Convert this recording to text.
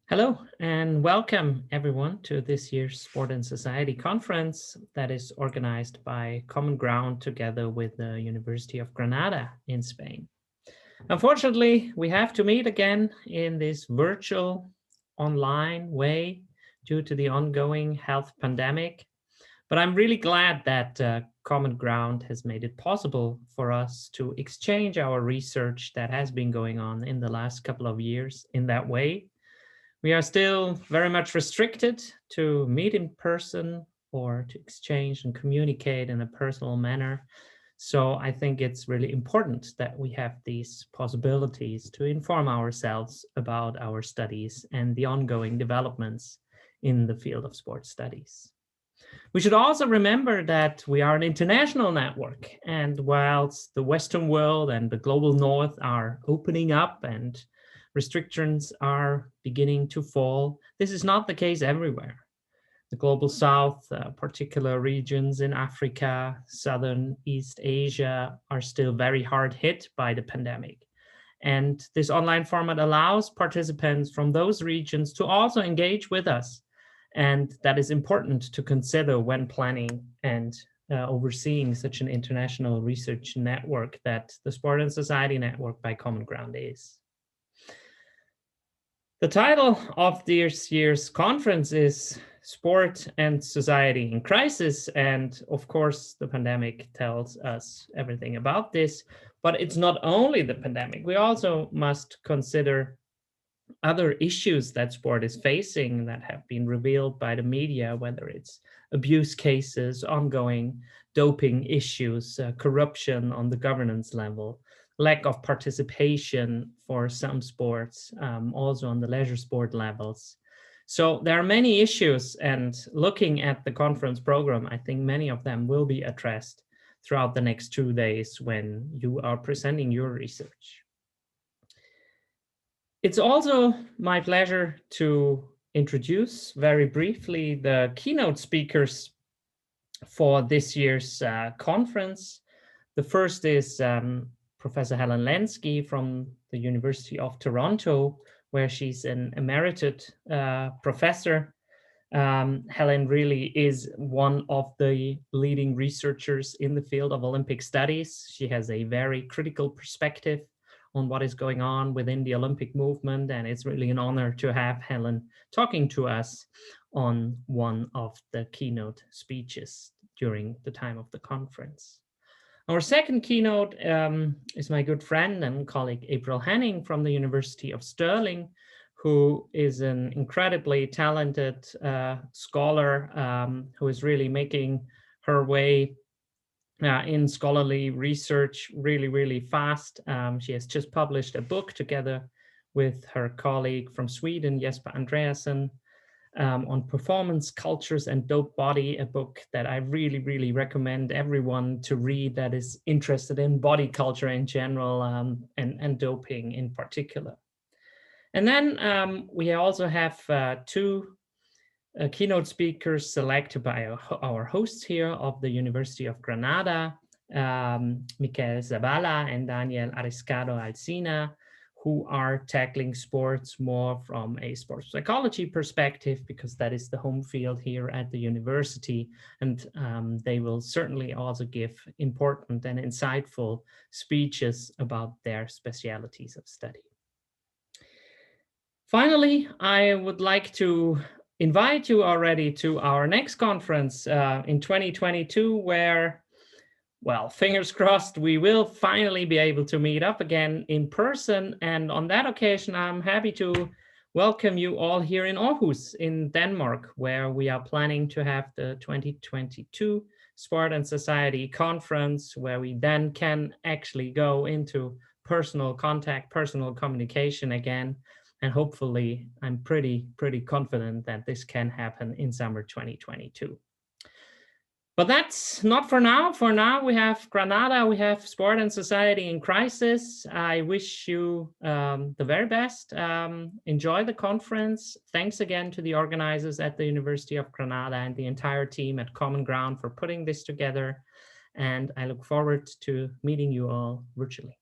Hello and welcome everyone to this year's Sport and Society conference that is organized by Common Ground together with the University of Granada in Spain. Unfortunately, we have to meet again in this virtual online way due to the ongoing health pandemic. But I'm really glad that Common Ground has made it possible for us to exchange our research that has been going on in the last couple of years in that way. We are still very much restricted to meet in person or to exchange and communicate in a personal manner. So I think it's really important that we have these possibilities to inform ourselves about our studies and the ongoing developments in the field of sports studies. We should also remember that we are an international network, and whilst the Western world and the global North are opening up and restrictions are beginning to fall, this is not the case everywhere. The global South, particular regions in Africa, Southern East Asia are still very hard hit by the pandemic. And this online format allows participants from those regions to also engage with us. And that is important to consider when planning and overseeing such an international research network that the Sport and Society Network by Common Ground is. The title of this year's conference is Sport and Society in Crisis. And of course, the pandemic tells us everything about this. But it's not only the pandemic. We also must consider other issues that sport is facing that have been revealed by the media, whether it's abuse cases, ongoing doping issues, corruption on the governance level, lack of participation for some sports, also on the leisure sport levels. So there are many issues, and looking at the conference program, I think many of them will be addressed throughout the next 2 days when you are presenting your research. It's also my pleasure to introduce very briefly the keynote speakers for this year's conference. The first is Professor Helen Lenski from the University of Toronto, where she's an emeritus professor. Helen really is one of the leading researchers in the field of Olympic studies. She has a very critical perspective on what is going on within the Olympic movement, and it's really an honor to have Helen talking to us on one of the keynote speeches during the time of the conference. Our second keynote is my good friend and colleague April Henning from the University of Stirling, who is an incredibly talented scholar who is really making her way in scholarly research really fast. She has just published a book together with her colleague from Sweden, Jesper Andreasen, on performance cultures and dope body, a book that I really recommend everyone to read that is interested in body culture in general and doping in particular. And then we also have two keynote speakers selected by our hosts here of the University of Granada, Michael Zavala and Daniel Ariscado Alsina, who are tackling sports more from a sports psychology perspective, because that is the home field here at the university. And they will certainly also give important and insightful speeches about their specialities of study. Finally, I would like to invite you already to our next conference in 2022, where, well, fingers crossed, we will finally be able to meet up again in person. And on that occasion, I'm happy to welcome you all here in Aarhus in Denmark, where we are planning to have the 2022 Sport and Society conference, where we then can actually go into personal contact, personal communication again. And hopefully, I'm pretty confident that this can happen in summer 2022. But that's not for now. For now, we have Granada, we have Sport and Society in Crisis. I wish you the very best. Enjoy the conference. Thanks again to the organizers at the University of Granada and the entire team at Common Ground for putting this together. And I look forward to meeting you all virtually.